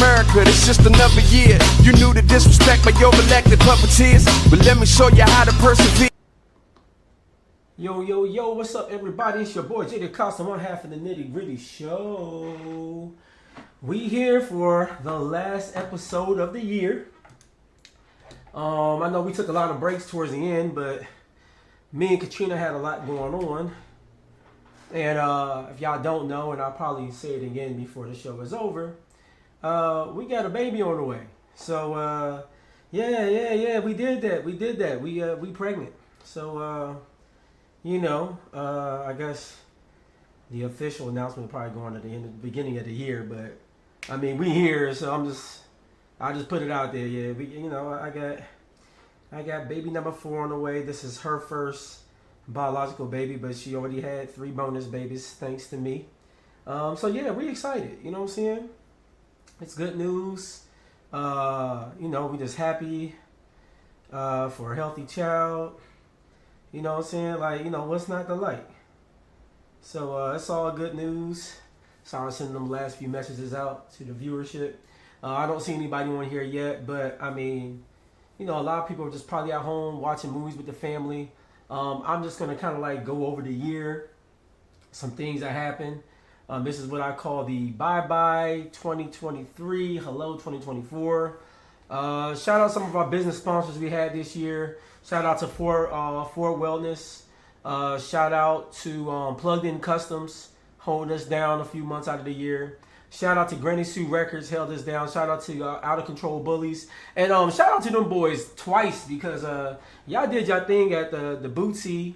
America, it's just another year. You knew the disrespect by your elected puppeteers, but let me show you how to persevere. Yo, what's up, everybody? It's your boy, Jay Costa, one half of the Nitty Gritty Show. We here for the last episode of the year. I know we took a lot of breaks towards the end, but me and Katrina had a lot going on. And if y'all don't know, and I'll probably say it again before the show is over, we got a baby on the way. So, yeah, we did that. We pregnant. So, I guess the official announcement will probably go on at the beginning of the year, but I mean, we here, so I just put it out there. Yeah, I got baby number 4 on the way. This is her first biological baby, but she already had 3 bonus babies thanks to me. So yeah, we excited. You know what I'm saying? It's good news. We just happy for a healthy child. You know what I'm saying? Like, what's not to like? So it's all good news. Sorry, sending them last few messages out to the viewership. I don't see anybody on here yet, but I mean, a lot of people are just probably at home watching movies with the family. I'm just going to kind of like go over the year, some things that happened. This is what I call the bye-bye 2023, hello 2024. Shout out some of our business sponsors we had this year. Shout out to Ford Wellness. Shout out to Plugged In Customs, holding us down a few months out of the year. Shout out to Granny Sue Records, held us down. Shout out to Out of Control Bullies. And shout out to them boys twice because y'all did y'all thing at the Bootsy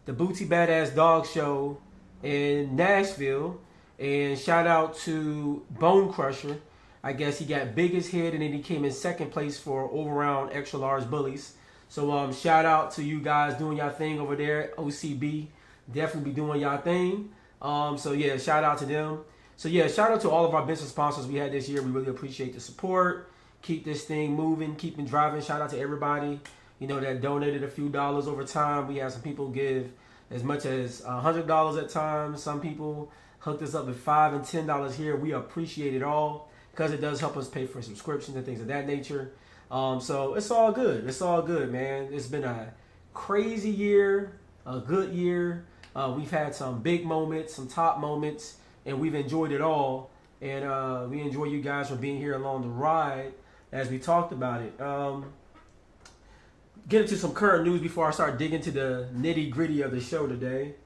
Badass Dog Show in Nashville. And shout out to Bone Crusher. I guess he got biggest hit and then he came in second place for over-round extra large bullies. So shout out to you guys doing y'all thing over there at OCB. Definitely be doing y'all thing. So yeah, shout out to them. So yeah, shout out to all of our business sponsors we had this year. We really appreciate the support. Keep this thing moving, keep it driving. Shout out to everybody, that donated a few dollars over time. We had some people give as much as $100 at times. Some people hooked us up with $5 and $10 here. We appreciate it all because it does help us pay for subscriptions and things of that nature. So it's all good. It's all good, man. It's been a crazy year, a good year. We've had some big moments, some top moments, and we've enjoyed it all. And we enjoy you guys for being here along the ride as we talked about it. Get into some current news before I start digging to the nitty gritty of the show today.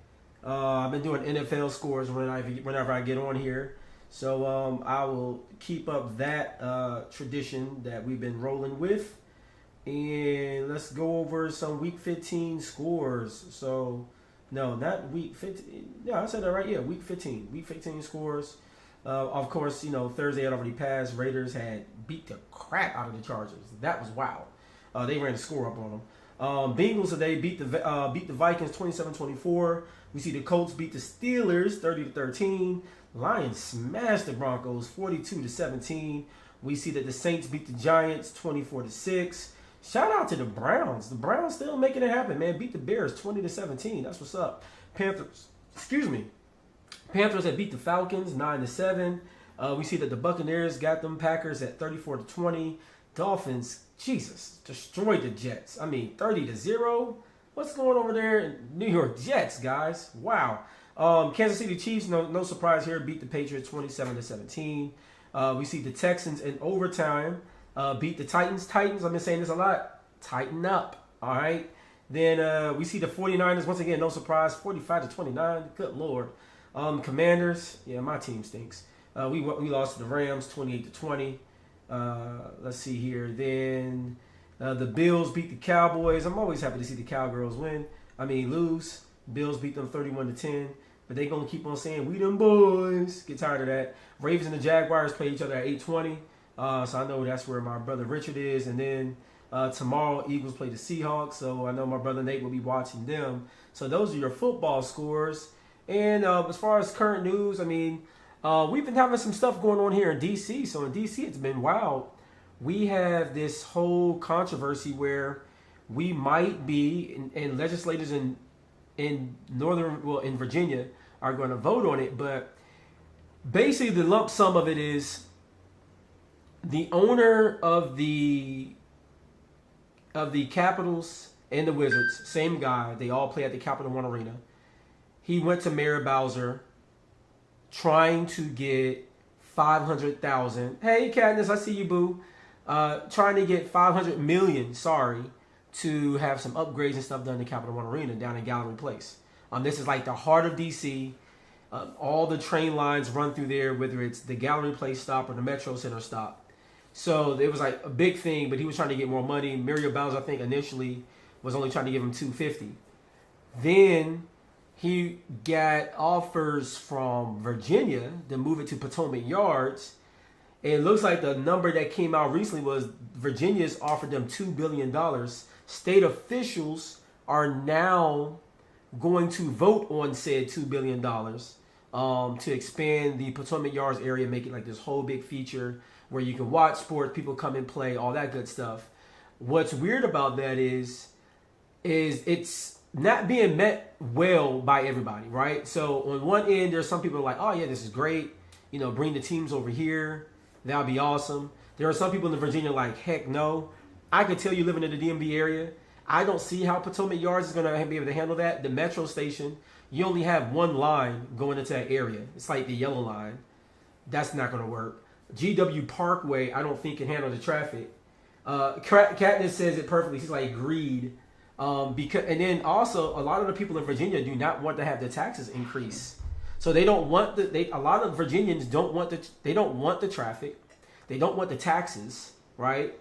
I've been doing NFL scores whenever I get on here. So I will keep up that tradition that we've been rolling with. And let's go over some Week 15 scores. So, no, not Week 15. Yeah, I said that right. Yeah, Week 15. Week 15 scores. Of course, Thursday had already passed. Raiders had beat the crap out of the Chargers. That was wild. They ran the score up on them. Bengals today beat the Vikings 27-24. We see the Colts beat the Steelers 30-13. Lions smashed the Broncos 42-17. We see that the Saints beat the Giants 24-6. Shout out to the Browns. The Browns still making it happen, man. Beat the Bears 20-17. That's what's up. Panthers had beat the Falcons 9-7. We see that the Buccaneers got them Packers at 34-20. Dolphins, Jesus, destroyed the Jets. I mean, 30-0. What's going over there in New York Jets, guys? Wow. Kansas City Chiefs, no surprise here, beat the Patriots 27-17. We see the Texans in overtime beat the Titans. Titans, I've been saying this a lot. Tighten up, all right? Then we see the 49ers, once again, no surprise, 45-29. Good Lord. Commanders, yeah, my team stinks. We lost to the Rams 28-20. Let's see here. Then the Bills beat the Cowboys. I'm always happy to see the Cowgirls lose. Bills beat them 31-10. But they going to keep on saying, we them boys. Get tired of that. Ravens and the Jaguars play each other at 8:20. So I know that's where my brother Richard is. And then tomorrow, Eagles play the Seahawks. So I know my brother Nate will be watching them. So those are your football scores. And as far as current news, we've been having some stuff going on here in D.C. So in D.C., it's been wild. We have this whole controversy where we might be, and legislators in Virginia are going to vote on it. But basically, the lump sum of it is the owner of the Capitals and the Wizards, same guy. They all play at the Capital One Arena. He went to Mayor Bowser trying to get 500,000. Hey, Katniss, I see you, boo. Trying to get 500 million, to have some upgrades and stuff done in the Capital One Arena down in Gallery Place. This is like the heart of DC. All the train lines run through there, whether it's the Gallery Place stop or the Metro Center stop. So it was like a big thing, but he was trying to get more money. Mario Bowser, I think, initially was only trying to give him $250. Then he got offers from Virginia to move it to Potomac Yards. And it looks like the number that came out recently was Virginia's offered them $2 billion. State officials are now going to vote on said $2 billion to expand the Potomac Yards area, make it like this whole big feature where you can watch sports, people come and play, all that good stuff. What's weird about that is it's not being met well by everybody, right? So on one end, there's some people who are like, oh yeah, this is great. Bring the teams over here. That would be awesome. There are some people in Virginia like, heck no. I could tell you living in the DMV area, I don't see how Potomac Yards is going to be able to handle that. The metro station, you only have one line going into that area. It's like the yellow line. That's not going to work. GW Parkway, I don't think can handle the traffic. Katniss says it perfectly. She's like, greed. And then also, a lot of the people in Virginia do not want to have the taxes increase. So they don't want a lot of Virginians don't want the traffic. They don't want the taxes, right?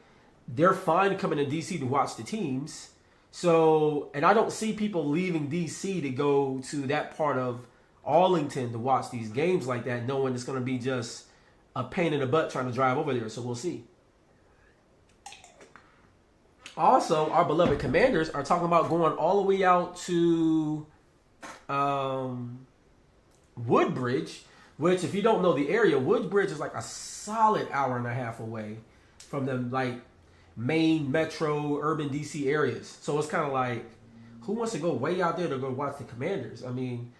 They're fine coming to DC to watch the teams. So, and I don't see people leaving DC to go to that part of Arlington to watch these games like that, knowing it's going to be just a pain in the butt trying to drive over there. So we'll see. Also, our beloved Commanders are talking about going all the way out to Woodbridge, which, if you don't know the area, Woodbridge is like a solid hour and a half away from the main metro urban DC areas. So it's kind of like, who wants to go way out there to go watch the Commanders? I mean,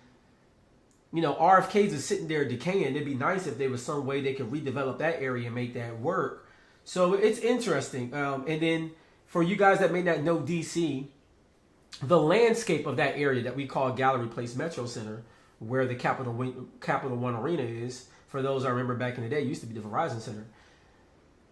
RFKs is sitting there decaying. It'd be nice if there was some way they could redevelop that area and make that work. So it's interesting. And then for you guys that may not know DC, the landscape of that area that we call Gallery Place Metro Center, where the Capital One Arena is, for those I remember back in the day, used to be the Verizon Center.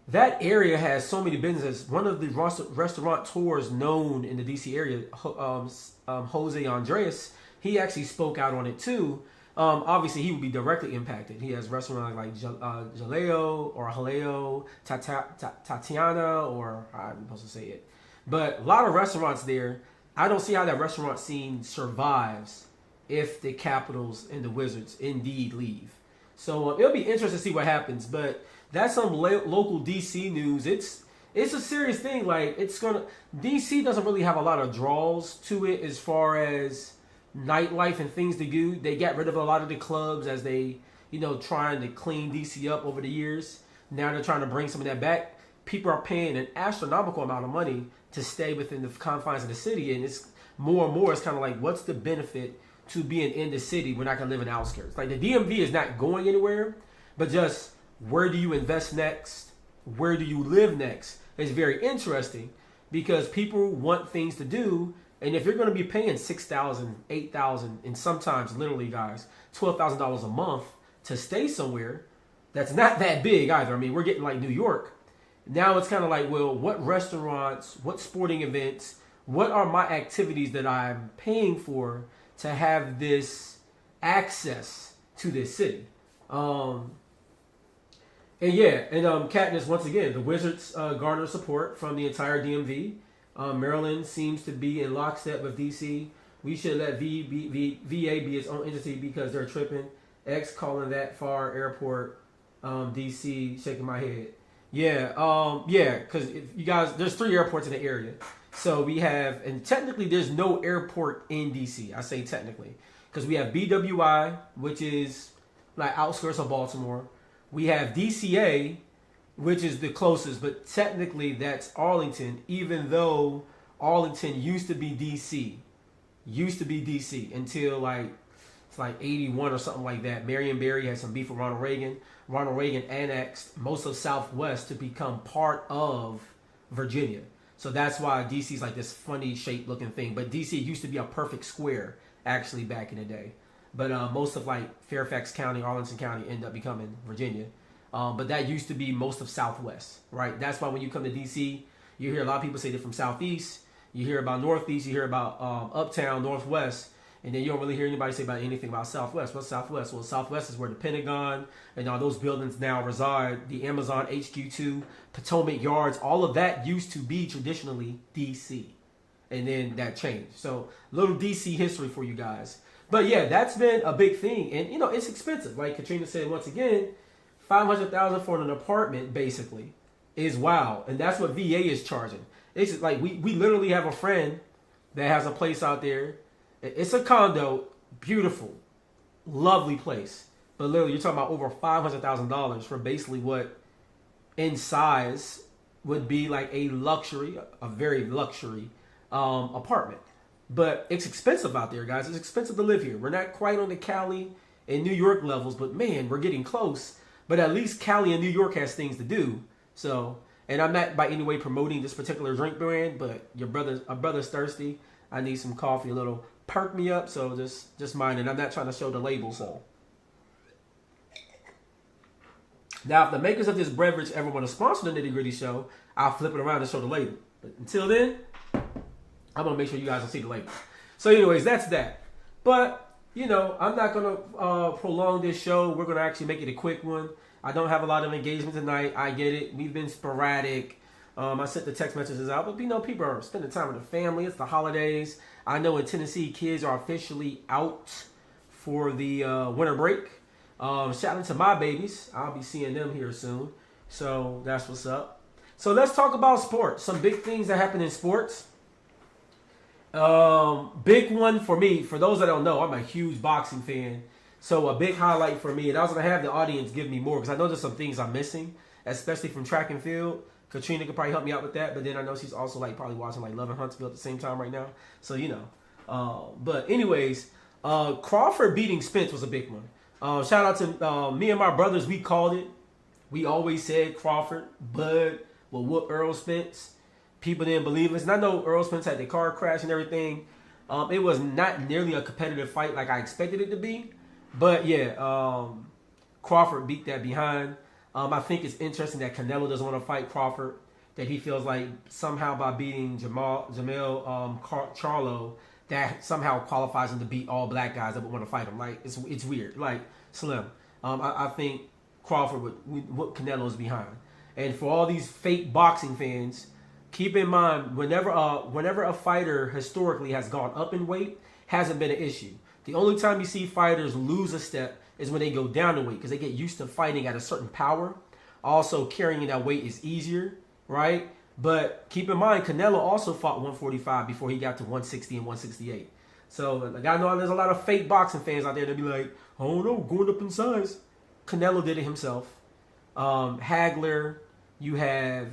That area has so many businesses. One of the restaurateurs known in the DC area, Jose Andres, he actually spoke out on it too. Obviously, he would be directly impacted. He has restaurants like Jaleo or Haleo, Tatiana, or I'm supposed to say it. But a lot of restaurants there. I don't see how that restaurant scene survives if the Capitals and the Wizards indeed leave. So it'll be interesting to see what happens. But that's some local DC news. It's a serious thing. Like, DC doesn't really have a lot of draws to it as far as nightlife and things to do. They got rid of a lot of the clubs as they, trying to clean DC up over the years. Now they're trying to bring some of that back. People are paying an astronomical amount of money to stay within the confines of the city, and it's more and more. It's kind of like, what's the benefit to being in the city? We're not gonna live in the outskirts. Like, the DMV is not going anywhere, but just where do you invest next? Where do you live next? It's very interesting because people want things to do. And if you're going to be paying $6,000, $8,000, and sometimes literally, guys, $12,000 a month to stay somewhere, that's not that big either. I mean, we're getting like New York. Now it's kind of like, well, what restaurants, what sporting events, what are my activities that I'm paying for to have this access to this city? Katniss, once again, the Wizards garner support from the entire DMV. Maryland seems to be in lockstep with DC. We should let VA be its own entity because they're tripping. X calling that far airport. DC shaking my head. Because you guys, there's 3 airports in the area. So we have, and technically there's no airport in DC. I say technically because we have BWI, which is like outskirts of Baltimore. We have DCA, which is the closest, but technically that's Arlington, even though Arlington used to be DC until like It's like 81 or something like that. Marion Barry had some beef with Ronald Reagan. Ronald Reagan annexed most of Southwest to become part of Virginia. So that's why DC is like this funny shaped looking thing. But DC used to be a perfect square actually back in the day. But most of like Fairfax County, Arlington County ended up becoming Virginia. But that used to be most of Southwest, right? That's why when you come to DC, you hear a lot of people say they're from Southeast. You hear about Northeast. You hear about Uptown, Northwest. And then you don't really hear anybody say about anything about Southwest. What's Southwest? Well, Southwest is where the Pentagon and all those buildings now reside. The Amazon HQ2, Potomac Yards, all of that used to be traditionally DC. And then that changed. So little DC history for you guys. But yeah, that's been a big thing. And you know, it's expensive. Like Katrina said once again, $500,000 for an apartment basically is wild. And that's what VA is charging. It's just like we literally have a friend that has a place out there. It's a condo, beautiful, lovely place. But literally, you're talking about over $500,000 for basically what in size would be like a luxury, a very luxury apartment. But it's expensive out there, guys. It's expensive to live here. We're not quite on the Cali and New York levels, but man, we're getting close. But at least Cali and New York has things to do. So, and I'm not by any way promoting this particular drink brand, but a brother's thirsty. I need some coffee, a little perk me up, so just mind it. I'm not trying to show the label, so. Now, if the makers of this beverage ever want to sponsor the Nitty Gritty Show, I'll flip it around and show the label. But until then, I'm going to make sure you guys don't see the label. So anyways, that's that. But, you know, I'm not going to prolong this show. We're going to actually make it a quick one. I don't have a lot of engagement tonight. I get it. We've been sporadic. I sent the text messages out, but you know, people are spending time with their family. It's the holidays. I know in Tennessee, kids are officially out for the winter break. Shout out to my babies. I'll be seeing them here soon. So that's what's up. So let's talk about sports. Some big things that happen in sports. Big one for me, for those that don't know, I'm a huge boxing fan. So a big highlight for me, and I was going to have the audience give me more because I know there's some things I'm missing, especially from track and field. Katrina could probably help me out with that, but then I know she's also like probably watching like Love and Huntsville at the same time right now. So, you know. But anyways, Crawford beating Spence was a big one. Shout out to me and my brothers. We called it. We always said Crawford, Bud will whoop Earl Spence. People didn't believe us. And I know Earl Spence had the car crash and everything. It was not nearly a competitive fight like I expected it to be. But yeah, Crawford beat that behind. I think it's interesting that Canelo doesn't want to fight Crawford. That he feels like somehow by beating Jamel Charlo, that somehow qualifies him to beat all black guys that would want to fight him. Like it's weird. Like Slim. I think Crawford would what Canelo's behind. And for all these fake boxing fans, keep in mind whenever a fighter historically has gone up in weight, hasn't been an issue. The only time you see fighters lose a step is when they go down in weight because they get used to fighting at a certain power. Also, carrying that weight is easier, right? But keep in mind, Canelo also fought 145 before he got to 160 and 168. So, like, I know there's a lot of fake boxing fans out there that be like, oh no, going up in size. Canelo did it himself. Hagler, you have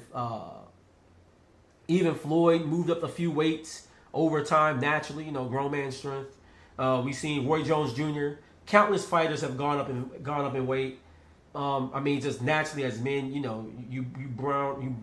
even Floyd moved up a few weights over time naturally, you know, grown man strength. We've seen Roy Jones Jr. Countless fighters have gone up in weight. I mean, just naturally as men, you know, you broaden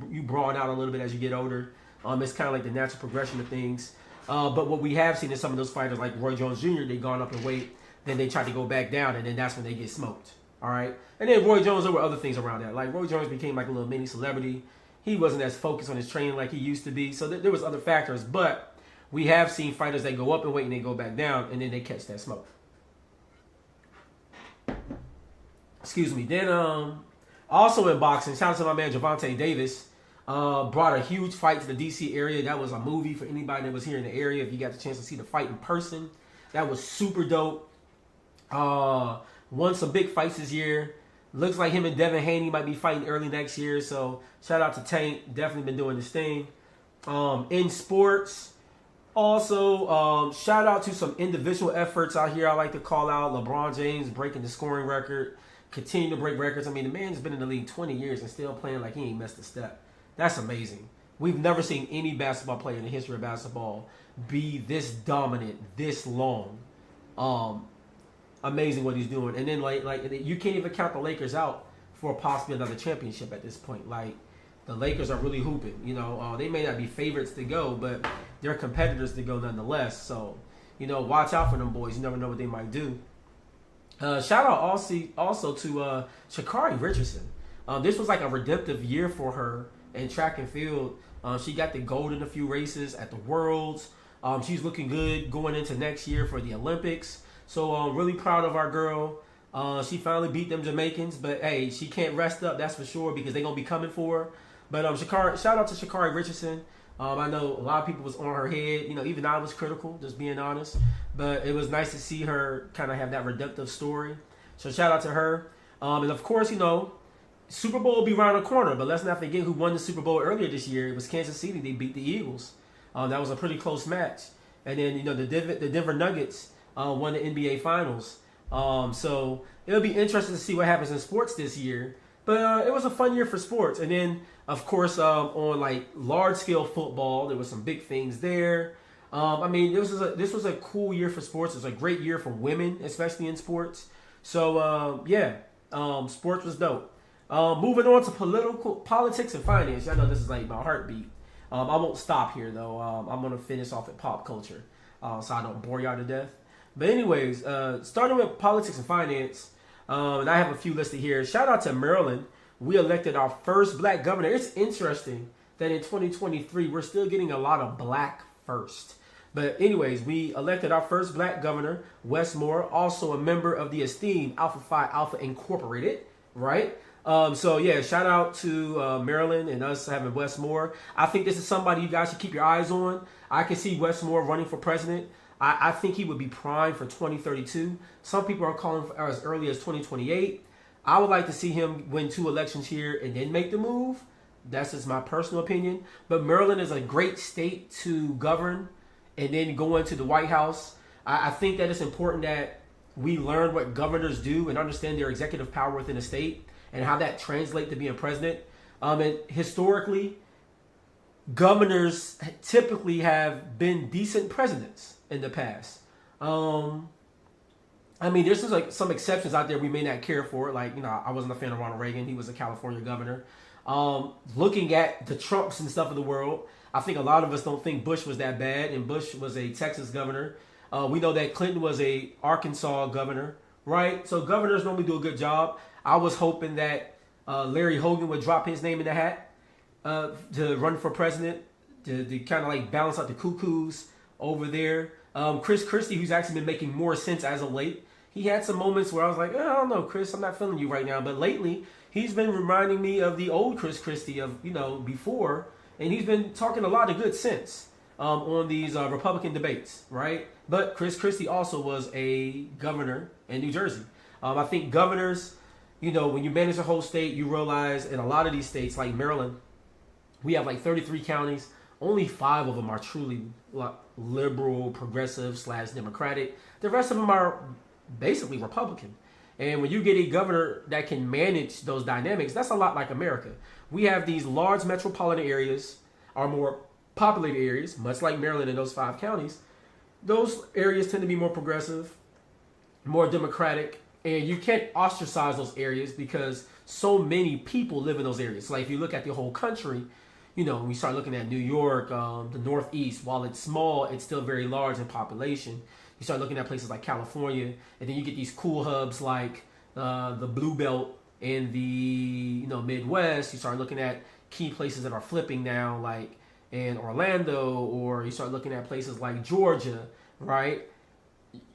out a little bit as you get older. It's kind of like the natural progression of things. But what we have seen is some of those fighters like Roy Jones Jr., they've gone up in weight, then they try to go back down, and then that's when they get smoked. All right? And then Roy Jones, there were other things around that. Like Roy Jones became like a little mini celebrity. He wasn't as focused on his training like he used to be. So there was other factors. But we have seen fighters that go up in weight and they go back down, and then they catch that smoke. Excuse me. Then also in boxing, shout out to my man Gervonta Davis. Brought a huge fight to the DC area. That was a movie for anybody that was here in the area. If you got the chance to see the fight in person, that was super dope. Won some big fights this year. Looks like him and Devin Haney might be fighting early next year. So shout out to Tank. Definitely been doing this thing. In sports, also shout out to some individual efforts out here. I like to call out LeBron James breaking the scoring record. Continue to break records. I mean, the man's been in the league 20 years and still playing like he ain't missed a step. That's amazing. We've never seen any basketball player in the history of basketball be this dominant, this long. amazing what he's doing. And then like you can't even count the Lakers out for possibly another championship at this point. Like the Lakers are really hooping. You know, they may not be favorites to go, but they're competitors to go nonetheless. So, you know, watch out for them boys. You never know what they might do. Shout out also to Sha'Carri Richardson. This was like a redemptive year for her in track and field. She got the gold in a few races at the Worlds. She's looking good going into next year for the Olympics. So really proud of our girl. She finally beat them Jamaicans, but hey, she can't rest up, that's for sure, because they're gonna be coming for her. But shout out to Sha'Carri Richardson. I know a lot of people was on her head. You know, even I was critical, just being honest. But it was nice to see her kind of have that redemptive story. So shout out to her. And of course, you know, Super Bowl will be around the corner. But let's not forget who won the Super Bowl earlier this year. It was Kansas City. They beat the Eagles. That was a pretty close match. And then, you know, the Denver Nuggets won the NBA Finals. So it'll be interesting to see what happens in sports this year. But it was a fun year for sports. And then, of course, on like large scale football, there was some big things there. I mean, this was a cool year for sports. It was a great year for women, especially in sports. So sports was dope. Moving on to politics and finance. I know this is like my heartbeat. I won't stop here though. I'm gonna finish off at pop culture, so I don't bore y'all to death. But anyways, starting with politics and finance. And I have a few listed here. Shout out to Maryland. We elected our first black governor. It's interesting that in 2023, we're still getting a lot of black first. But anyways, we elected our first black governor, Wes Moore, also a member of the esteemed Alpha Phi Alpha Incorporated, right? So yeah, shout out to Maryland and us having Wes Moore. I think this is somebody you guys should keep your eyes on. I can see Wes Moore running for president. I think he would be primed for 2032. Some people are calling for as early as 2028. I would like to see him win 2 elections here and then make the move. That's just my personal opinion. But Maryland is a great state to govern and then go into the White House. I think that it's important that we learn what governors do and understand their executive power within a state and how that translates to being president. And historically, governors typically have been decent presidents in the past. I mean, there's just like some exceptions out there we may not care for. Like, you know, I wasn't a fan of Ronald Reagan. He was a California governor. Looking at the Trumps and stuff of the world, I think a lot of us don't think Bush was that bad, and Bush was a Texas governor. We know that Clinton was a Arkansas governor, right? So governors normally do a good job. I was hoping that Larry Hogan would drop his name in the hat to run for president, to kind of like balance out the cuckoos over there. Chris Christie, who's actually been making more sense as of late. He had some moments where I was like, I don't know, Chris, I'm not feeling you right now. But lately, he's been reminding me of the old Chris Christie of, you know, before. And he's been talking a lot of good sense on these Republican debates, right? But Chris Christie also was a governor in New Jersey. I think governors, you know, when you manage a whole state, you realize in a lot of these states, like Maryland, we have like 33 counties. Only 5 of them are truly liberal, progressive / Democratic. The rest of them are basically Republican. And when you get a governor that can manage those dynamics, that's a lot like America. We have these large metropolitan areas, our more populated areas, much like Maryland in those 5 counties. Those areas tend to be more progressive, more democratic, and you can't ostracize those areas because so many people live in those areas. So like if you look at the whole country, you know, when we start looking at New York, the Northeast, while it's small, it's still very large in population. You start looking at places like California, and then you get these cool hubs like the Blue Belt in the, you know, Midwest. You start looking at key places that are flipping now, like in Orlando, or you start looking at places like Georgia, right?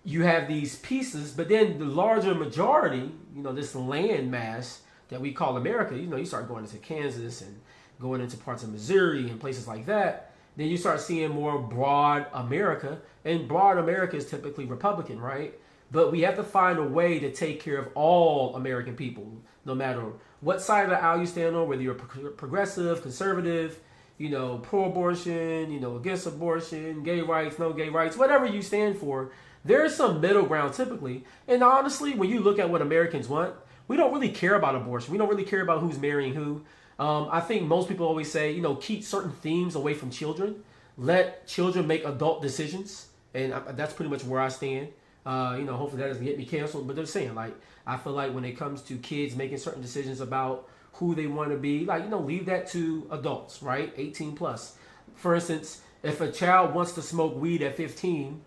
You have these pieces, but then the larger majority, you know, this land mass that we call America, you know, you start going into Kansas and going into parts of Missouri and places like that, then you start seeing more broad America. And broad America is typically Republican, right? But we have to find a way to take care of all American people, no matter what side of the aisle you stand on, whether you're progressive, conservative, you know, pro-abortion, you know, against abortion, gay rights, no gay rights, whatever you stand for. There's some middle ground typically. And honestly, when you look at what Americans want, we don't really care about abortion. We don't really care about who's marrying who. I think most people always say, you know, keep certain themes away from children. Let children make adult decisions. And that's pretty much where I stand. Hopefully that doesn't get me canceled. But they're saying, like, I feel like when it comes to kids making certain decisions about who they want to be, like, leave that to adults, right? 18 plus. For instance, if a child wants to smoke weed at 15,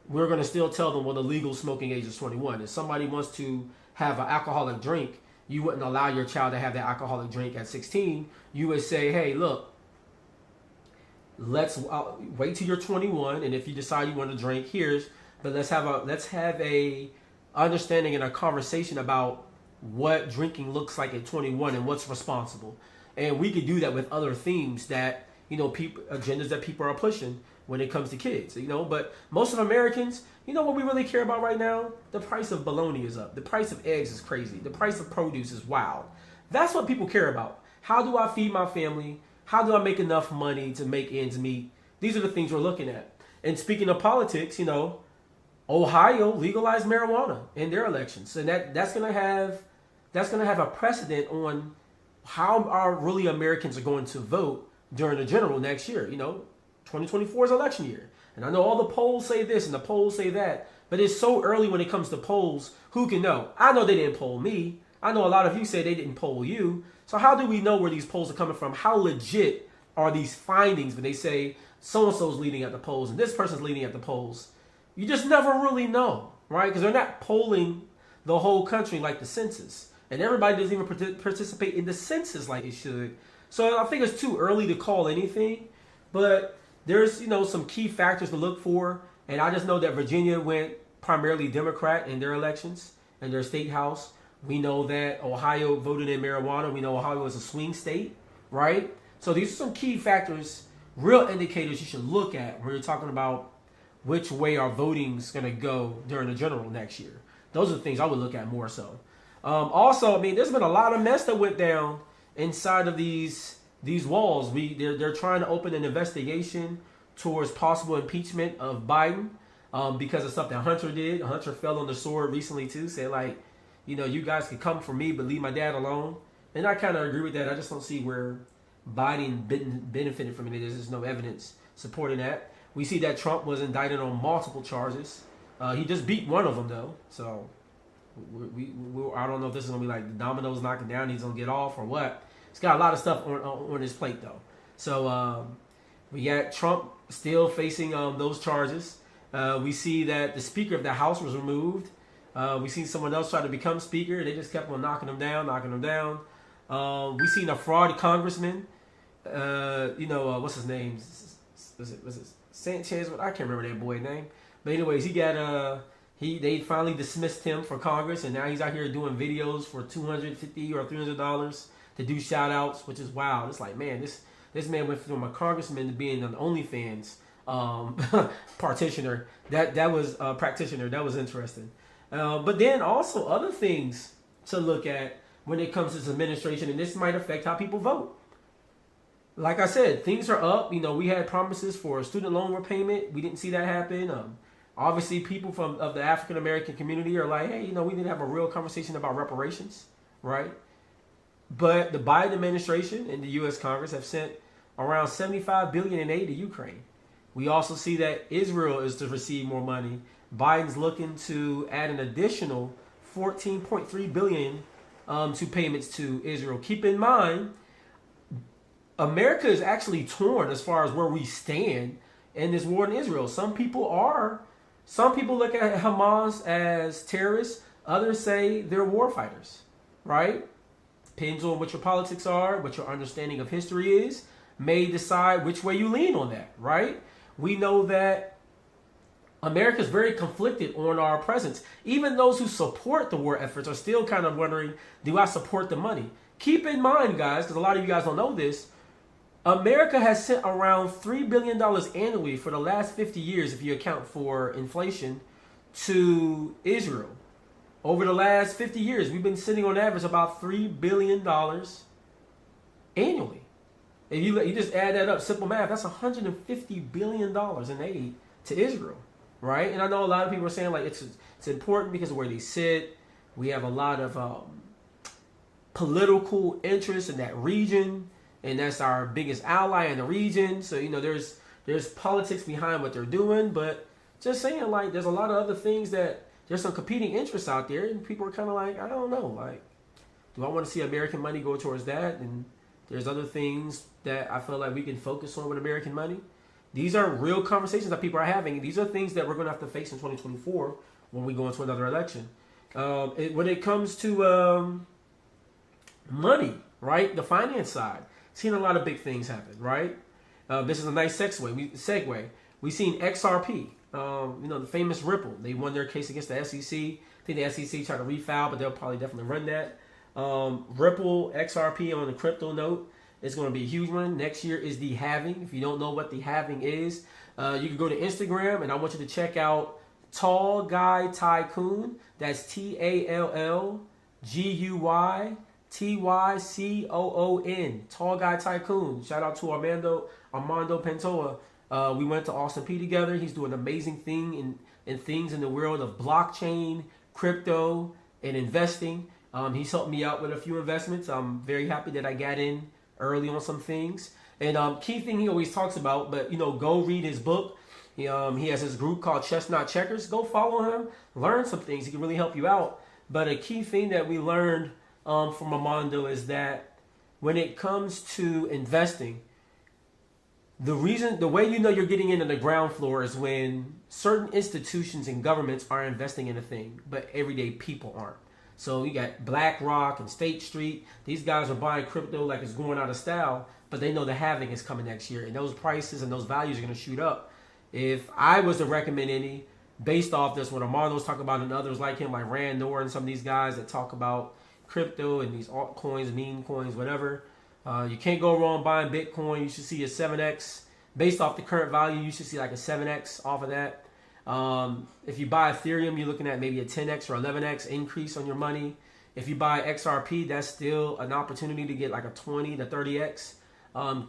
we're going to still tell them, well, the legal smoking age is 21. If somebody wants to have an alcoholic drink, you wouldn't allow your child to have that alcoholic drink at 16. You would say, hey, look, let's wait till you're 21, and if you decide you want to drink, but let's have a understanding and a conversation about what drinking looks like at 21 and what's responsible. And we could do that with other themes that agendas that people are pushing when it comes to kids. But most of Americans, what we really care about right now? The price of bologna is up. The price of eggs is crazy. The price of produce is wild. That's what people care about. How do I feed my family? How do I make enough money to make ends meet? These are the things we're looking at. And speaking of politics, Ohio legalized marijuana in their elections, and that's gonna have a precedent on how our really Americans are going to vote during the general next year. 2024 is election year, and I know all the polls say this and the polls say that, but it's so early when it comes to polls. Who can know? I know they didn't poll me. I know a lot of you say they didn't poll you. So how do we know where these polls are coming from? How legit are these findings when they say so-and-so's leading at the polls and this person's leading at the polls? You just never really know, right? Because they're not polling the whole country like the census. And everybody doesn't even participate in the census like it should. So I think it's too early to call anything. But there's, some key factors to look for. And I just know that Virginia went primarily Democrat in their elections and their state house. We know that Ohio voted in marijuana. We know Ohio is a swing state, right? So these are some key factors, real indicators you should look at when you're talking about which way our voting's going to go during the general next year. Those are the things I would look at more so. Also, there's been a lot of mess that went down inside of these walls. They're trying to open an investigation towards possible impeachment of Biden because of stuff that Hunter did. Hunter fell on the sword recently too, said like, you guys can come for me, but leave my dad alone. And I kind of agree with that. I just don't see where Biden benefited from it. There's just no evidence supporting that. We see that Trump was indicted on multiple charges. He just beat one of them, though. So I don't know if this is going to be like the dominoes knocking down. He's going to get off or what. He's got a lot of stuff on his plate, though. So we got Trump still facing those charges. We see that the Speaker of the House was removed. We seen someone else try to become Speaker. They just kept on knocking him down. We seen a fraud congressman. What's his name? Was it Sanchez? I can't remember that boy's name. But anyways, they finally dismissed him for Congress, and now he's out here doing videos for $250 or $300 to do shout outs, which is wild. It's like, man, this man went from a congressman to being an OnlyFans practitioner. That was interesting. But then also other things to look at when it comes to this administration, and this might affect how people vote. Like I said, things are up. We had promises for student loan repayment. We didn't see that happen. Obviously, people of the African American community are like, hey, we need to have a real conversation about reparations, right? But the Biden administration and the U.S. Congress have sent around $75 billion in aid to Ukraine. We also see that Israel is to receive more money. Biden's looking to add an additional $14.3 billion to payments to Israel. Keep in mind, America is actually torn as far as where we stand in this war in Israel. Some people look at Hamas as terrorists. Others say they're war fighters, right? Depends on what your politics are, what your understanding of history is, may decide which way you lean on that, right? We know that America is very conflicted on our presence. Even those who support the war efforts are still kind of wondering, do I support the money? Keep in mind, guys, because a lot of you guys don't know this, America has sent around $3 billion annually for the last 50 years, if you account for inflation, to Israel. Over the last 50 years, we've been sitting on average about $3 billion annually. If you just add that up, simple math, that's $150 billion in aid to Israel, right? And I know a lot of people are saying like it's important because of where they sit. We have a lot of political interest in that region, and that's our biggest ally in the region. So there's politics behind what they're doing, but just saying, like, there's a lot of other things that there's some competing interests out there, and people are kind of like, I don't know, like, do I want to see American money go towards that? And there's other things that I feel like we can focus on with American money. These are real conversations that people are having. These are things that we're going to have to face in 2024 when we go into another election. When it comes to money, right? The finance side, seen a lot of big things happen, right? This is a nice segue. We've seen XRP, the famous Ripple. They won their case against the SEC. I think the SEC tried to refile, but they'll probably definitely run that. Ripple, XRP on the crypto note is going to be a huge one. Next year is the halving. If you don't know what the halving is, you can go to Instagram, and I want you to check out Tall Guy Tycoon. That's TALLGUYTYCOON. Tall Guy Tycoon. Shout out to Armando Pentoa. We went to Austin P together. He's doing an amazing thing in things in the world of blockchain, crypto, and investing. He's helped me out with a few investments. I'm very happy that I got in early on some things. And key thing he always talks about, but go read his book. He has his group called Chestnut Checkers. Go follow him, learn some things. He can really help you out. But a key thing that we learned from Armando is that when it comes to investing, the way you're getting into the ground floor is when certain institutions and governments are investing in a thing, but everyday people aren't. So you got BlackRock and State Street. These guys are buying crypto like it's going out of style, but they know the halving is coming next year, and those prices and those values are going to shoot up. If I was to recommend any, based off this, what Armando's talking about and others like him, like Rand Noor and some of these guys that talk about crypto and these altcoins, meme coins, whatever, you can't go wrong buying Bitcoin. You should see a 7x. Based off the current value, you should see like a 7x off of that. If you buy Ethereum, you're looking at maybe a 10x or 11x increase on your money. If you buy XRP, that's still an opportunity to get like a 20 to 30x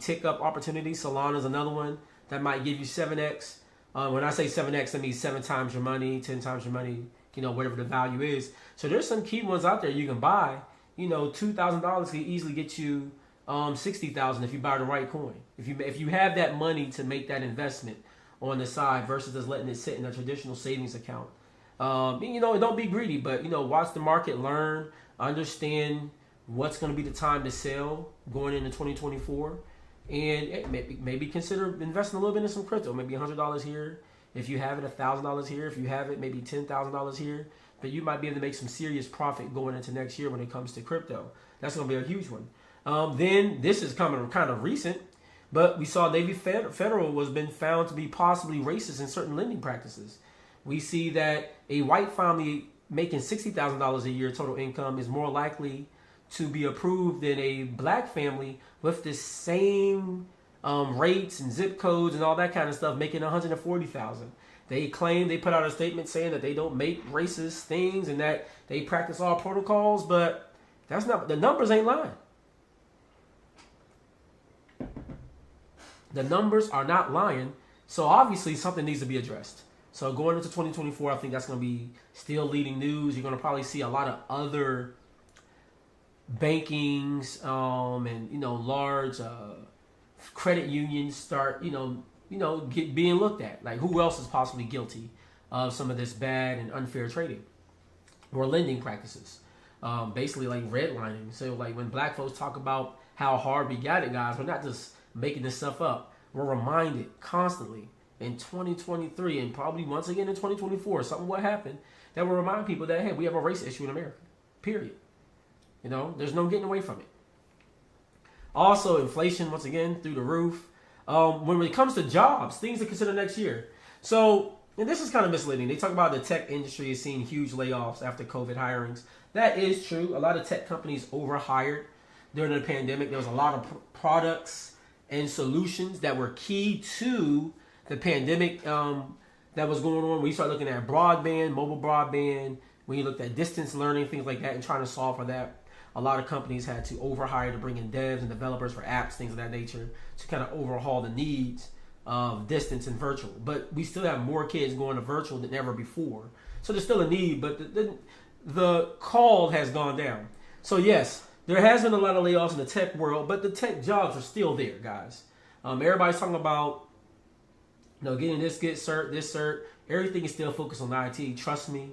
tick up opportunity. Solana is another one that might give you 7x. When I say 7x, that means 7 times your money, 10 times your money, whatever the value is. So there's some key ones out there you can buy. $2,000 can easily get you $60,000 if you buy the right coin. If you have that money to make that investment on the side versus just letting it sit in a traditional savings account. Don't be greedy, but watch the market, learn, understand what's going to be the time to sell going into 2024, and maybe consider investing a little bit in some crypto. Maybe $100 here if you have it, $1,000 here if you have it, maybe $10,000 here. But you might be able to make some serious profit going into next year when it comes to crypto. That's going to be a huge one. Then this is coming kind of recent. But we saw Navy Federal was been found to be possibly racist in certain lending practices. We see that a white family making $60,000 a year total income is more likely to be approved than a black family with the same rates and zip codes and all that kind of stuff making $140,000. They put out a statement saying that they don't make racist things and that they practice all protocols, but the numbers ain't lying. The numbers are not lying, so obviously something needs to be addressed. So going into 2024, I think that's going to be still leading news. You're going to probably see a lot of other bankings and large credit unions start being looked at. Like, who else is possibly guilty of some of this bad and unfair trading or lending practices? Basically like redlining. So like when black folks talk about how hard we got it, guys, we're not just making this stuff up. We're reminded constantly in 2023 and probably once again in 2024, something will happen that will remind people that, hey, we have a race issue in America, period. There's no getting away from it. Also, inflation, once again, through the roof. When it comes to jobs, things to consider next year. So, and this is kind of misleading. They talk about the tech industry is seeing huge layoffs after COVID hirings. That is true. A lot of tech companies overhired during the pandemic. There was a lot of products and solutions that were key to the pandemic that was going on. When you start looking at broadband, mobile broadband, when you looked at distance learning, things like that, and trying to solve for that, a lot of companies had to overhire to bring in devs and developers for apps, things of that nature, to kind of overhaul the needs of distance and virtual. But we still have more kids going to virtual than ever before. So there's still a need, but the call has gone down. So yes, there has been a lot of layoffs in the tech world, but the tech jobs are still there, guys. Everybody's talking about Getting this cert, everything is still focused on IT. Trust me.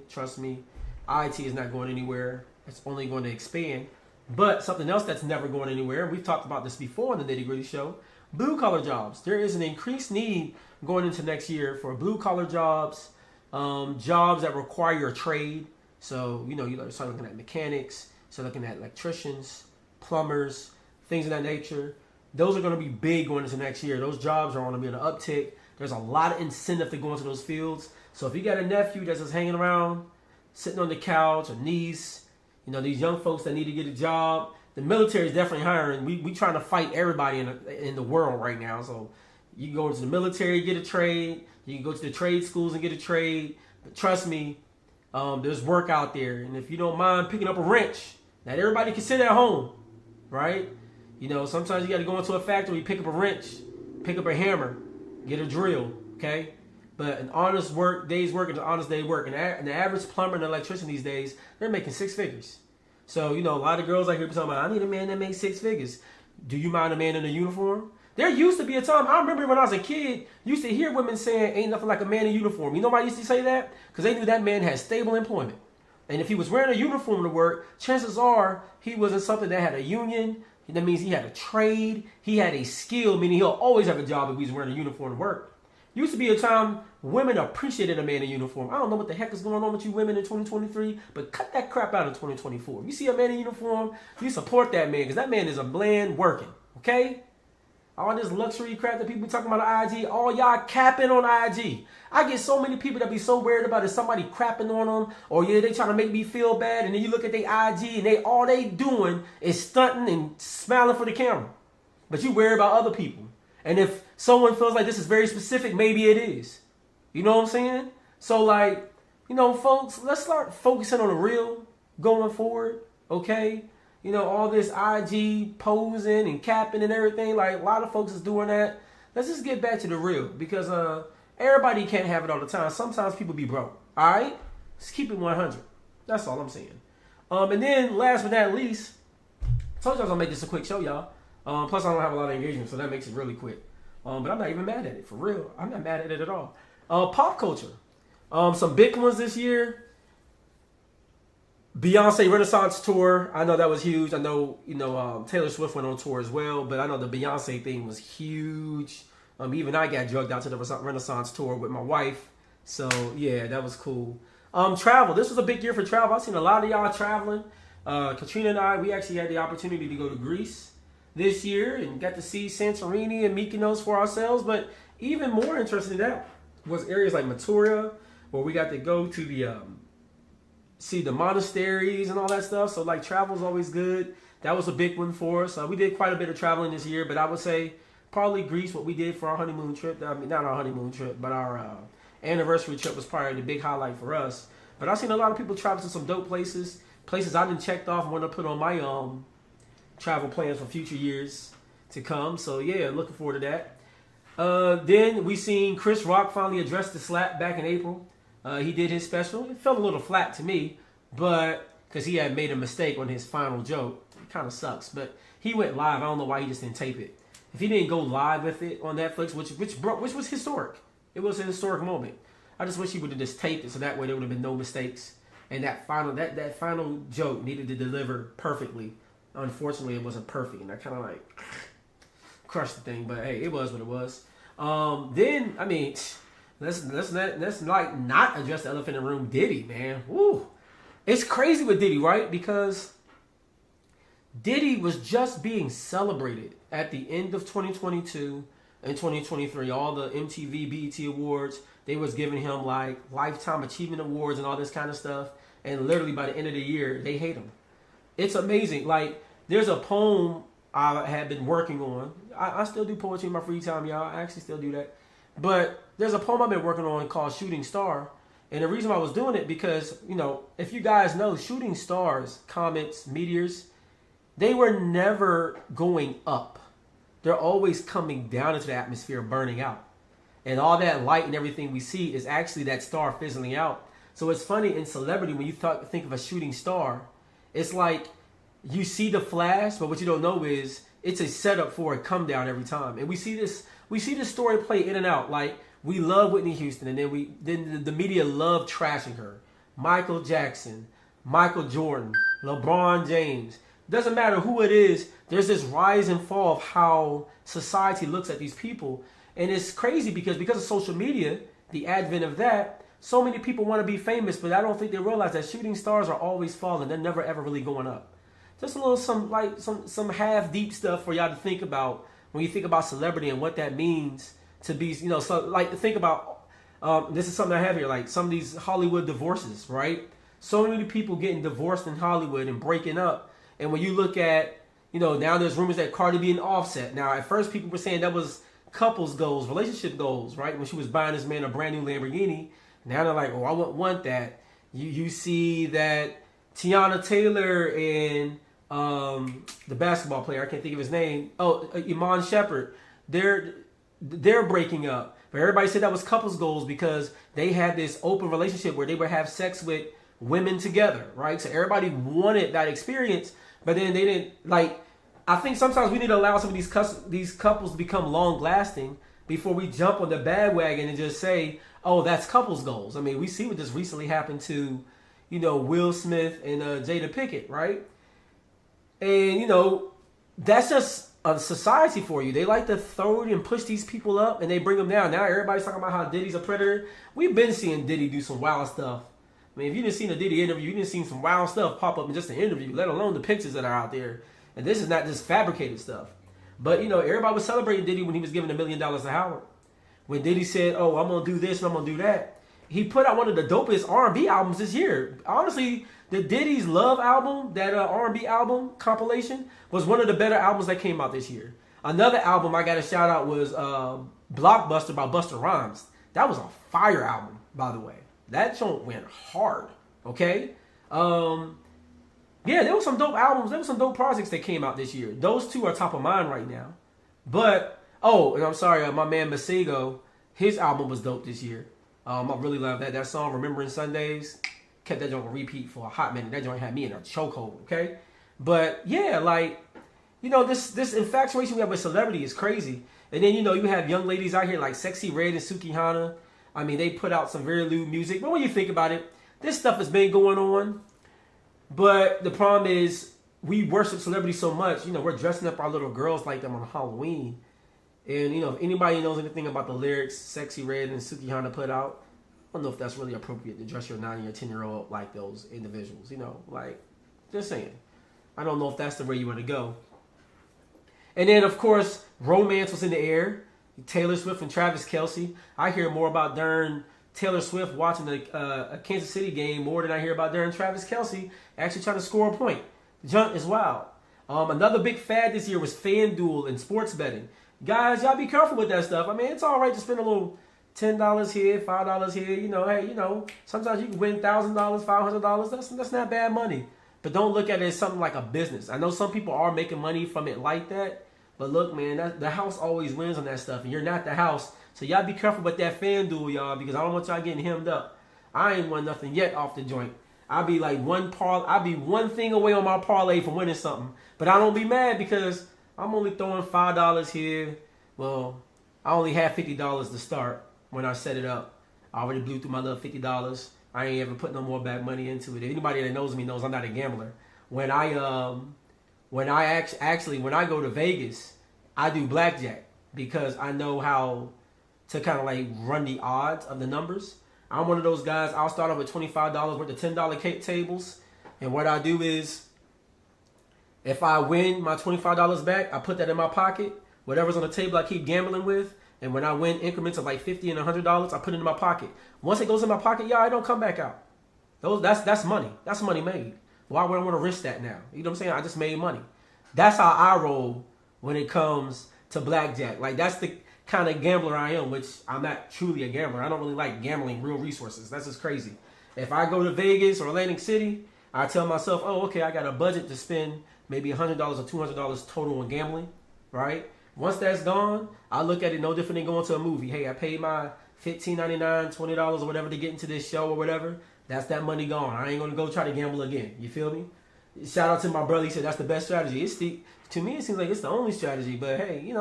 IT is not going anywhere. It's only going to expand. But something else that's never going anywhere, we've talked about this before on the Nitty Gritty Show, blue collar jobs. There is an increased need going into next year for blue collar jobs, jobs that require a trade. So, you start looking at mechanics, start looking at electricians, plumbers, things of that nature. Those are going to be big going into next year. Those jobs are going to be on an uptick. There's a lot of incentive to go into those fields. So if you got a nephew that's just hanging around, sitting on the couch, or niece, these young folks that need to get a job, the military is definitely hiring. We trying to fight everybody in the world right now. So you can go into the military, get a trade. You can go to the trade schools and get a trade. But trust me, there's work out there. And if you don't mind picking up a wrench, not everybody can sit at home, right? Sometimes you got to go into a factory, pick up a wrench, pick up a hammer, get a drill, okay? But an honest day's work is an honest day's work. And the average plumber and electrician these days, they're making 6 figures. So, a lot of girls out here talking about, I need a man that makes 6 figures. Do you mind a man in a uniform? There used to be a time, I remember when I was a kid, used to hear women saying, ain't nothing like a man in uniform. You know why I used to say that? Because they knew that man had stable employment. And if he was wearing a uniform to work, chances are he wasn't something that had a union. That means he had a trade. He had a skill, meaning he'll always have a job if he's wearing a uniform to work. Used to be a time women appreciated a man in uniform. I don't know what the heck is going on with you women in 2023, but cut that crap out in 2024. You see a man in uniform, you support that man because that man is a bland working, okay? All this luxury crap that people be talking about on IG, all y'all capping on IG. I get so many people that be so worried about is somebody crapping on them, or they trying to make me feel bad, and then you look at their IG and all they doing is stunting and smiling for the camera. But you worry about other people. And if someone feels like this is very specific, maybe it is. You know what I'm saying? So folks, let's start focusing on the real going forward, okay? All this IG posing and capping and everything, like a lot of folks is doing that. Let's just get back to the real because everybody can't have it all the time. Sometimes people be broke, all right? Let's keep it 100. That's all I'm saying. And then last but not least, I told you I was going to make this a quick show, y'all. Plus, I don't have a lot of engagement, so that makes it really quick. But I'm not even mad at it, for real. I'm not mad at it at all. Pop culture. Some big ones this year. Beyonce Renaissance Tour. I know that was huge. I know, Taylor Swift went on tour as well, but I know the Beyonce thing was huge. Even I got drugged out to the Renaissance Tour with my wife. So, yeah, that was cool. Travel. This was a big year for travel. I've seen a lot of y'all traveling. Katrina and I, we actually had the opportunity to go to Greece this year and got to see Santorini and Mykonos for ourselves. But even more interesting than that was areas like Maturia, where we got to go to the see the monasteries and all that stuff. So travel is always good. That was a big one for us. We did quite a bit of traveling this year, but I would say probably Greece, what we did for our honeymoon trip. I mean, not our honeymoon trip, but our anniversary trip was probably the big highlight for us. But I've seen a lot of people travel to some dope places I didn't checked off and want to put on my travel plans for future years to come. So yeah, looking forward to that. Then we seen Chris Rock finally address the slap back in April. He did his special. It felt a little flat to me, but because he had made a mistake on his final joke. It kind of sucks, but he went live. I don't know why he just didn't tape it. If he didn't go live with it on Netflix, which was historic. It was a historic moment. I just wish he would have just taped it so that way there would have been no mistakes. And that final joke needed to deliver perfectly. Unfortunately, it wasn't perfect, and I kind of crushed the thing. But hey, it was what it was. Then I mean, let's not address the elephant in the room. Diddy, man, woo, it's crazy with Diddy, right? Because Diddy was just being celebrated at the end of 2022 and 2023. All the MTV, BET Awards, they was giving him lifetime achievement awards and all this kind of stuff. And literally by the end of the year, they hate him. It's amazing. There's a poem I had been working on. I still do poetry in my free time, y'all. I actually still do that. But there's a poem I've been working on called Shooting Star. And the reason why I was doing it because, if you guys know, shooting stars, comets, meteors, they were never going up. They're always coming down into the atmosphere, burning out. And all that light and everything we see is actually that star fizzling out. So it's funny in celebrity, when you think of a shooting star, it's like you see the flash, but what you don't know is it's a setup for a come down every time. And we see this we see this story play in and out. Like, we love Whitney Houston, and then the media love trashing her. Michael Jackson, Michael Jordan, LeBron James. Doesn't matter who it is, there's this rise and fall of how society looks at these people. And it's crazy because of social media, the advent of that, so many people want to be famous, but I don't think they realize that shooting stars are always falling. They're never ever really going up. Just a little some half deep stuff for y'all to think about when you think about celebrity and what that means to be, so like to think about, this is something I have here, like some of these Hollywood divorces, right? So many people getting divorced in Hollywood and breaking up. And when you look at, now there's rumors that Cardi B and Offset. Now, at first people were saying that was couples goals, relationship goals, right? When she was buying this man a brand new Lamborghini. Now they're like, oh, I wouldn't want that. You see that Tiana Taylor and the basketball player, I can't think of his name. Oh, Iman Shepherd. They're breaking up. But everybody said that was couples goals because they had this open relationship where they would have sex with women together, right? So everybody wanted that experience, but then they didn't. Like, I think sometimes we need to allow some of these couples to become long lasting before we jump on the bandwagon and just say, oh, that's couples goals. I mean, we see what just recently happened to, Will Smith and Jada Pinkett, right? And, that's just a society for you. They like to throw it and push these people up and they bring them down. Now everybody's talking about how Diddy's a predator. We've been seeing Diddy do some wild stuff. I mean, if you didn't see a Diddy interview, you didn't see some wild stuff pop up in just an interview, let alone the pictures that are out there. And this is not just fabricated stuff. But, everybody was celebrating Diddy when he was giving $1 million to Howard. When Diddy said, oh, I'm going to do this and I'm going to do that. He put out one of the dopest R&B albums this year. Honestly, the Diddy's Love album, that R&B album compilation, was one of the better albums that came out this year. Another album I got to shout out was Blockbuster by Busta Rhymes. That was a fire album, by the way. That joint went hard, okay? Yeah, there were some dope albums. There were some dope projects that came out this year. Those two are top of mind right now. But, and I'm sorry, my man Masego, his album was dope this year. I really love that. That song, Remembering Sundays, kept that joint on repeat for a hot minute. That joint had me in a chokehold, okay? But, yeah, like, this infatuation we have with celebrity is crazy. And then, you have young ladies out here like Sexy Red and Suki Hana. I mean, they put out some very lewd music. But when you think about it, this stuff has been going on. But the problem is we worship celebrities so much. We're dressing up our little girls like them on Halloween. And, if anybody knows anything about the lyrics Sexy Red and Suki Hana put out, I don't know if that's really appropriate to dress your 9 or 10-year-old like those individuals. Like, just saying. I don't know if that's the way you want to go. And then, of course, romance was in the air. Taylor Swift and Travis Kelce. I hear more about darn Taylor Swift watching a Kansas City game more than I hear about darn Travis Kelce actually trying to score a point. The junk is wild. Another big fad this year was FanDuel and sports betting. Guys, y'all be careful with that stuff. I mean, it's all right to spend a little $10 here, $5 here. Sometimes you can win $1,000, $500. That's not bad money. But don't look at it as something like a business. I know some people are making money from it like that. But look, man, the house always wins on that stuff, and you're not the house. So y'all be careful with that FanDuel, y'all, because I don't want y'all getting hemmed up. I ain't won nothing yet off the joint. I'll be like one thing away on my parlay from winning something. But I don't be mad because I'm only throwing $5 here. Well, I only have $50 to start when I set it up. I already blew through my little $50. I ain't ever put no more back money into it. Anybody that knows me knows I'm not a gambler. When I go to Vegas, I do blackjack because I know how to kind of like run the odds of the numbers. I'm one of those guys. I'll start off with $25 worth of $10 tables, and what I do is, if I win my $25 back, I put that in my pocket. Whatever's on the table, I keep gambling with, and when I win increments of like $50 and $100, I put it in my pocket. Once it goes in my pocket, y'all, it don't come back out. That's money. That's money made. Why would I want to risk that now? You know what I'm saying? I just made money. That's how I roll when it comes to blackjack. Like, that's the kind of gambler I am, which I'm not truly a gambler. I don't really like gambling real resources. That's just crazy. If I go to Vegas or Atlantic City, I tell myself, oh, okay, I got a budget to spend maybe $100 or $200 total on gambling, right? Once that's gone, I look at it no different than going to a movie. Hey, I paid my $15.99, $20 or whatever to get into this show or whatever. That's that money gone. I ain't going to go try to gamble again. You feel me? Shout out to my brother. He said that's the best strategy. To me, it seems like it's the only strategy. But hey,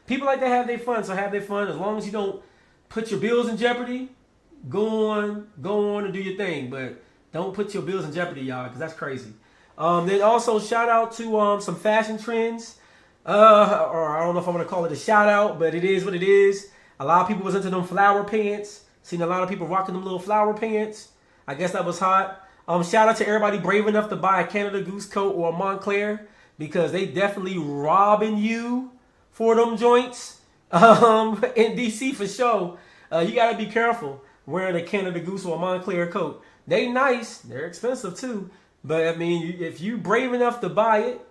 people like to have their fun, so have their fun. As long as you don't put your bills in jeopardy, go on and do your thing. But don't put your bills in jeopardy, y'all, because that's crazy. Then also shout out to some fashion trends. Or I don't know if I'm gonna call it a shout out, but it is what it is. A lot of people was into them flower pants. Seen a lot of people rocking them little flower pants. I guess that was hot. Shout out to everybody brave enough to buy a Canada Goose coat or a Montclair, because they definitely robbing you for them joints. In DC for sure. You gotta be careful wearing a Canada Goose or a Montclair coat. They nice, they're expensive too. But I mean, if you brave enough to buy it,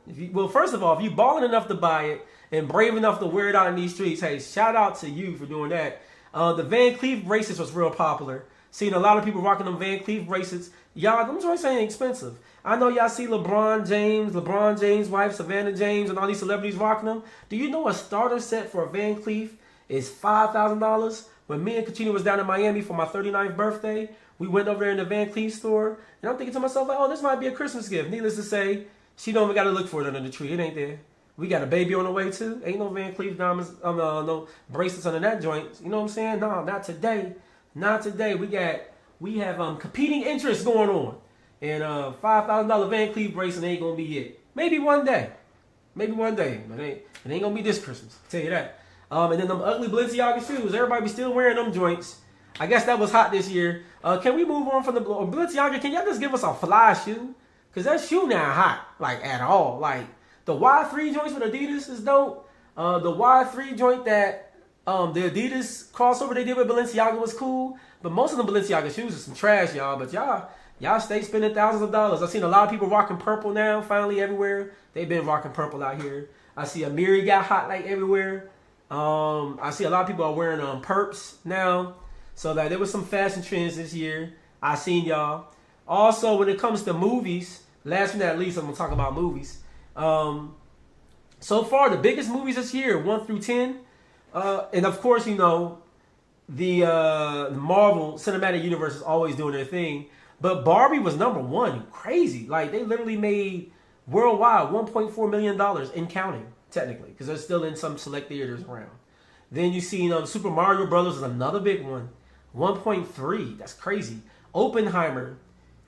first of all, if you balling enough to buy it and brave enough to wear it out in these streets, hey, shout out to you for doing that. The Van Cleef bracelets was real popular. Seen a lot of people rocking them Van Cleef bracelets. Y'all, them joints ain't expensive. I know y'all see LeBron James' wife, Savannah James, and all these celebrities rocking them. Do you know a starter set for a Van Cleef is $5,000? When me and Katrina was down in Miami for my 39th birthday, we went over there in the Van Cleef store, and I'm thinking to myself, like, oh, this might be a Christmas gift. Needless to say, she don't even got to look for it under the tree. It ain't there. We got a baby on the way, too. Ain't no Van Cleef diamonds, no bracelets under that joint. You know what I'm saying? No, not today. Not today. We have competing interests going on. And $5,000 Van Cleef bracelet ain't going to be it. Maybe one day. But it ain't going to be this Christmas. I'll tell you that. And then them ugly Balenciaga shoes. Everybody be still wearing them joints. I guess that was hot this year. Can we move on from the Balenciaga? Can y'all just give us a fly shoe? Because that shoe now hot, like, at all. Like, the Y3 joints with Adidas is dope. The Y3 joint that the Adidas crossover they did with Balenciaga was cool. But most of the Balenciaga shoes are some trash, y'all. But y'all stay spending thousands of dollars. I've seen a lot of people rocking purple now, finally everywhere. They've been rocking purple out here. I see Amiri got hot like everywhere. I see a lot of people are wearing perps now. So that there was some fashion trends this year. I seen y'all. Also, when it comes to movies, last but not least, I'm gonna talk about movies. So far, the biggest movies this year, 1 through 10, and of course, the Marvel Cinematic Universe is always doing their thing. But Barbie was number one. Crazy. Like, they literally made worldwide $1.4 million and counting, technically, because they're still in some select theaters around. Then you see Super Mario Brothers is another big one. 1.3. That's crazy. Oppenheimer,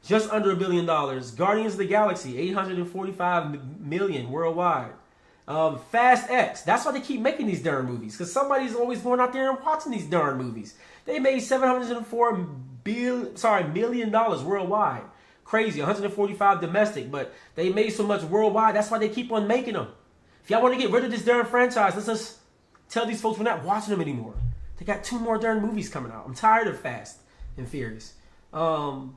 just under $1 billion. Guardians of the Galaxy, 845 million worldwide. Fast X. That's why they keep making these darn movies, because somebody's always going out there and watching these darn movies. They made $704 million worldwide. Crazy. 145 domestic, but they made so much worldwide. That's why they keep on making them. If y'all want to get rid of this darn franchise, let's just tell these folks we're not watching them anymore. They got 2 more darn movies coming out. I'm tired of Fast and Furious. Because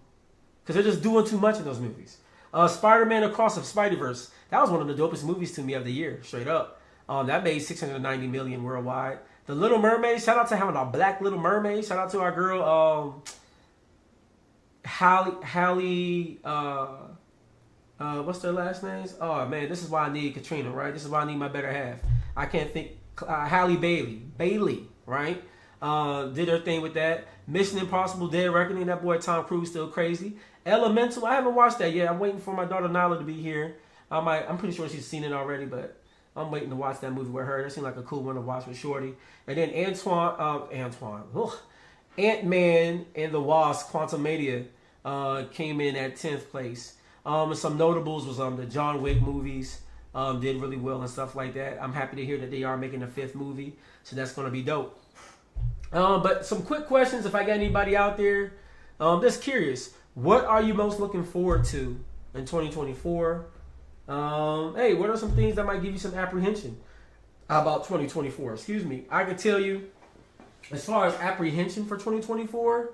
they're just doing too much in those movies. Spider-Man Across the Spider-Verse. That was one of the dopest movies to me of the year, straight up. That made $690 million worldwide. The Little Mermaid. Shout out to having a black Little Mermaid. Shout out to our girl, Halle, what's their last names? Oh, man, this is why I need Katrina, right? This is why I need my better half. I can't think. Halle Bailey, right? Did her thing with that. Mission Impossible Dead Reckoning. That boy Tom Cruise still crazy. Elemental. I haven't watched that yet. I'm waiting for my daughter Nyla to be here. I'm pretty sure she's seen it already, but I'm waiting to watch that movie with her. That seemed like a cool one to watch with Shorty. And then Ant-Man and the Wasp: Quantumania came in at 10th place. Some notables was the John Wick movies. Did really well and stuff like that. I'm happy to hear that they are making a 5th movie, so that's going to be dope. But some quick questions, if I got anybody out there. Just curious, what are you most looking forward to in 2024? Hey, what are some things that might give you some apprehension about 2024? Excuse me. I can tell you, as far as apprehension for 2024,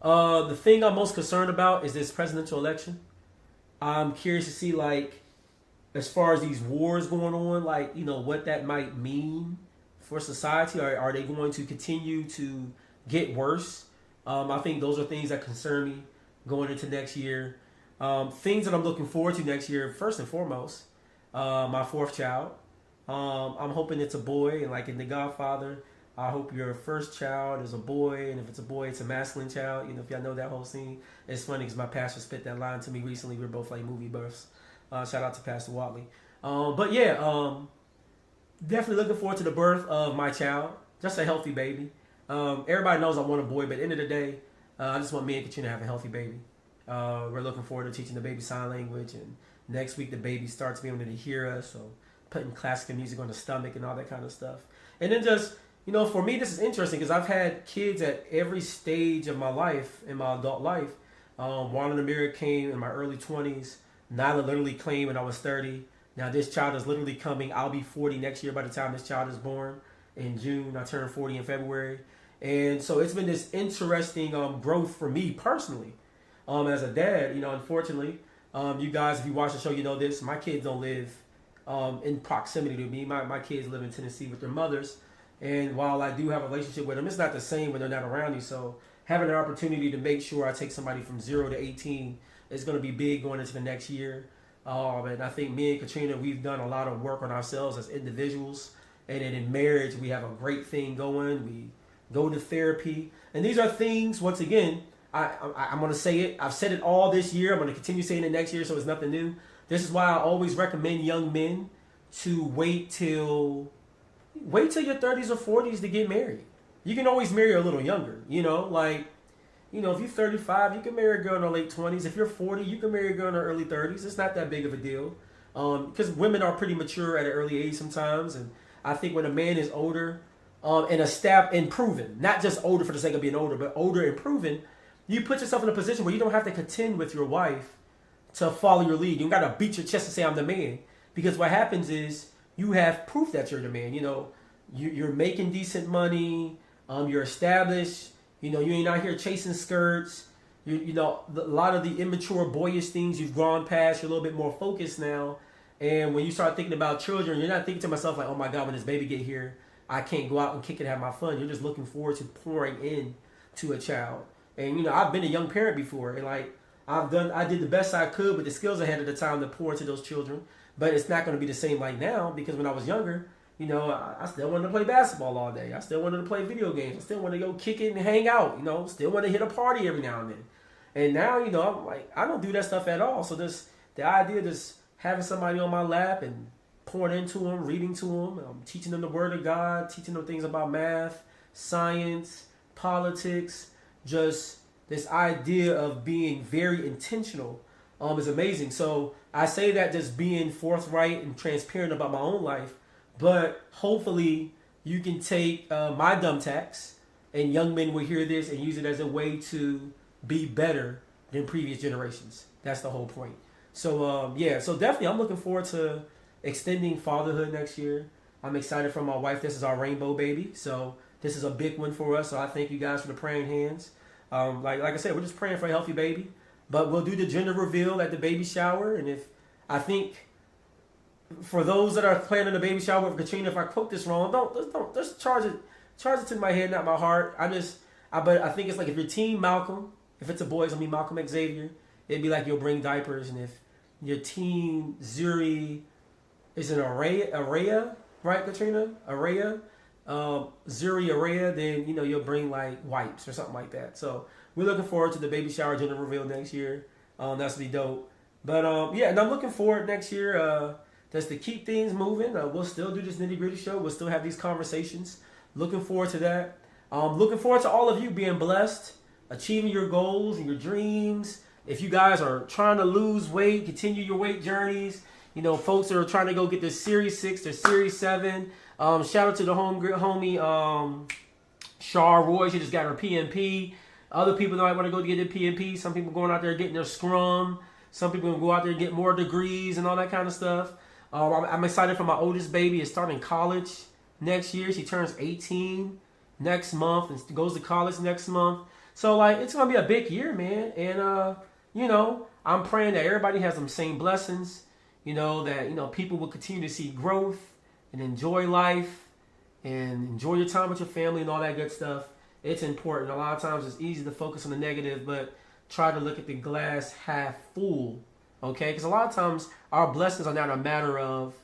the thing I'm most concerned about is this presidential election. I'm curious to see, like, as far as these wars going on, like, what that might mean for society. Are they going to continue to get worse? I think those are things that concern me going into next year. Things that I'm looking forward to next year, first and foremost, my 4th child. I'm hoping it's a boy, and like in The Godfather, I hope your first child is a boy, and if it's a boy, it's a masculine child. If y'all know that whole scene. It's funny because my pastor spit that line to me recently. We're both like movie buffs. Shout out to Pastor Watley. But yeah, definitely looking forward to the birth of my child. Just a healthy baby. Everybody knows I want a boy, but at the end of the day, I just want me and Katrina to have a healthy baby. We're looking forward to teaching the baby sign language, and next week the baby starts being able to hear us, so putting classical music on the stomach and all that kind of stuff. And then just, for me, this is interesting because I've had kids at every stage of my life, in my adult life. Juan and Amira came in my early 20s. Nyla literally came when I was 30. Now this child is literally coming. I'll be 40 next year by the time this child is born in June. I turn 40 in February. And so it's been this interesting growth for me personally. As a dad, unfortunately, you guys, if you watch the show, you know this. My kids don't live in proximity to me. My kids live in Tennessee with their mothers. And while I do have a relationship with them, it's not the same when they're not around you. So having an opportunity to make sure I take somebody from 0 to 18 is going to be big going into the next year. And I think me and Katrina, we've done a lot of work on ourselves as individuals. And then in marriage, we have a great thing going. We go to therapy. And these are things, once again, I'm going to say it. I've said it all this year. I'm going to continue saying it next year, so it's nothing new. This is why I always recommend young men to wait till your 30s or 40s to get married. You can always marry a little younger, if you're 35, you can marry a girl in her late 20s. If you're 40, you can marry a girl in her early 30s. It's not that big of a deal. Because women are pretty mature at an early age sometimes. And I think when a man is older and proven, not just older for the sake of being older, but older and proven, you put yourself in a position where you don't have to contend with your wife to follow your lead. You don't got to beat your chest and say, I'm the man. Because what happens is you have proof that you're the man. You're making decent money. You're established. You ain't out here chasing skirts. A lot of the immature, boyish things you've gone past. You're a little bit more focused now. And when you start thinking about children, you're not thinking to myself like, oh my God, when this baby get here, I can't go out and kick it and have my fun. You're just looking forward to pouring in to a child. And I've been a young parent before, and I did the best I could with the skills I had at the time to pour into those children. But it's not going to be the same like now, because when I was younger, I still wanted to play basketball all day. I still wanted to play video games. I still wanted to go kick it and hang out. Still want to hit a party every now and then. And now, I'm like, I don't do that stuff at all. So the idea of just having somebody on my lap and pouring into them, reading to them, teaching them the Word of God, teaching them things about math, science, politics, just this idea of being very intentional is amazing. So I say that just being forthright and transparent about my own life, but hopefully you can take my dumb tax, and young men will hear this and use it as a way to be better than previous generations. That's the whole point. So so definitely I'm looking forward to extending fatherhood next year. I'm excited for my wife. This is our rainbow baby, so this is a big one for us. So I thank you guys for the praying hands. Like I said, we're just praying for a healthy baby. But we'll do the gender reveal at the baby shower. And I think for those that are planning the baby shower with Katrina, if I quote this wrong, don't just charge it to my head, not my heart. But I think it's like if you're Team Malcolm, if it's a boy, it's gonna be Malcolm Xavier. It'd be like you'll bring diapers. And if your Team Zuri is an Araya, right, Katrina? Araya. Zuri Araya, then you'll bring like wipes or something like that. So we're looking forward to the baby shower gender reveal next year. That's gonna be dope. But and I'm looking forward next year just to keep things moving. We'll still do this nitty gritty show. We'll still have these conversations. Looking forward to that. Looking forward to all of you being blessed, achieving your goals and your dreams. If you guys are trying to lose weight, continue your weight journeys. Folks that are trying to go get their Series 6, their Series 7. Shout out to the homie Shar Roy. She just got her PMP. Other people might want to go to get their PMP. Some people going out there getting their scrum. Some people going to go out there and get more degrees and all that kind of stuff. I'm excited for my oldest baby. Is starting college next year. She turns 18 next month and goes to college next month. So it's going to be a big year, man. And I'm praying that everybody has them same blessings. That people will continue to see growth and enjoy life and enjoy your time with your family and all that good stuff. It's important. A lot of times it's easy to focus on the negative, but try to look at the glass half full, okay? Because a lot of times our blessings are not a matter of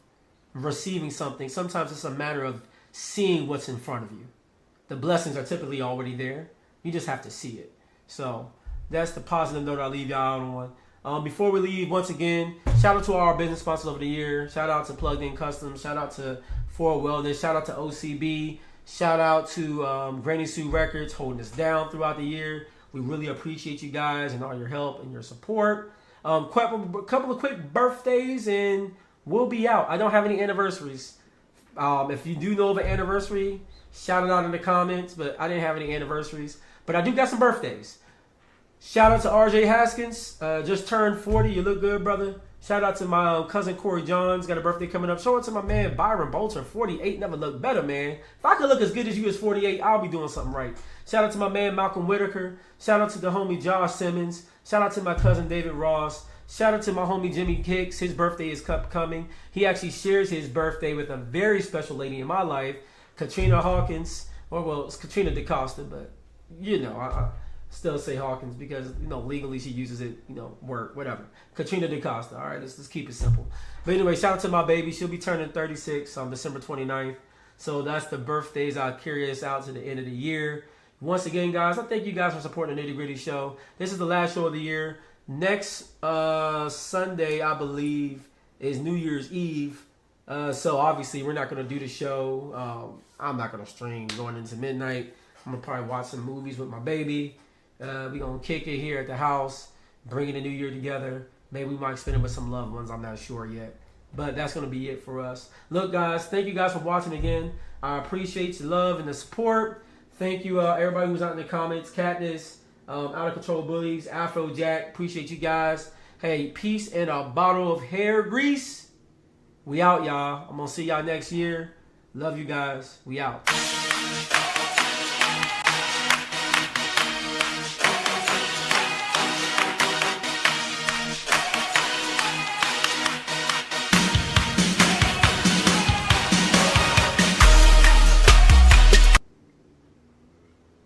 receiving something. Sometimes it's a matter of seeing what's in front of you. The blessings are typically already there. You just have to see it. So that's the positive note I'll leave y'all out Before we leave, once again, shout out to all our business sponsors over the year. Shout out to Plugged In Customs. Shout out to For Wellness. Shout out to OCB. Shout out to Granny Sue Records holding us down throughout the year. We really appreciate you guys and all your help and your support. A couple of quick birthdays and we'll be out. I don't have any anniversaries. If you do know of an anniversary, shout it out in the comments. But I didn't have any anniversaries. But I do got some birthdays. Shout out to RJ Haskins. Just turned 40. You look good, brother. Shout out to my cousin Corey Johns. Got a birthday coming up. Shout out to my man Byron Bolter. 48. Never looked better, man. If I could look as good as you as 48, I'll be doing something right. Shout out to my man Malcolm Whitaker. Shout out to the homie Josh Simmons. Shout out to my cousin David Ross. Shout out to my homie Jimmy Hicks. His birthday is coming. He actually shares his birthday with a very special lady in my life, Katrina Hawkins. Well, it's Katrina DaCosta, but you know, I still say Hawkins because, you know, legally she uses it, you know, work, whatever. Katrina DaCosta. All right, let's keep it simple. But anyway, shout out to my baby. She'll be turning 36 on December 29th. So that's the birthdays I'll carry us out to the end of the year. Once again, guys, I thank you guys for supporting the Nitty Gritty Show. This is the last show of the year. Next Sunday, I believe, is New Year's Eve. So obviously, we're not going to do the show. I'm not going to stream going into midnight. I'm going to probably watch some movies with my baby. We're going to kick it here at the house, bringing the new year together. Maybe we might spend it with some loved ones. I'm not sure yet. But that's going to be it for us. Look, guys, thank you guys for watching again. I appreciate your love and the support. Thank you, everybody who's out in the comments. Katniss, Out of Control Bullies, Afro Jack. Appreciate you guys. Hey, peace and a bottle of hair grease. We out, y'all. I'm going to see y'all next year. Love you guys. We out.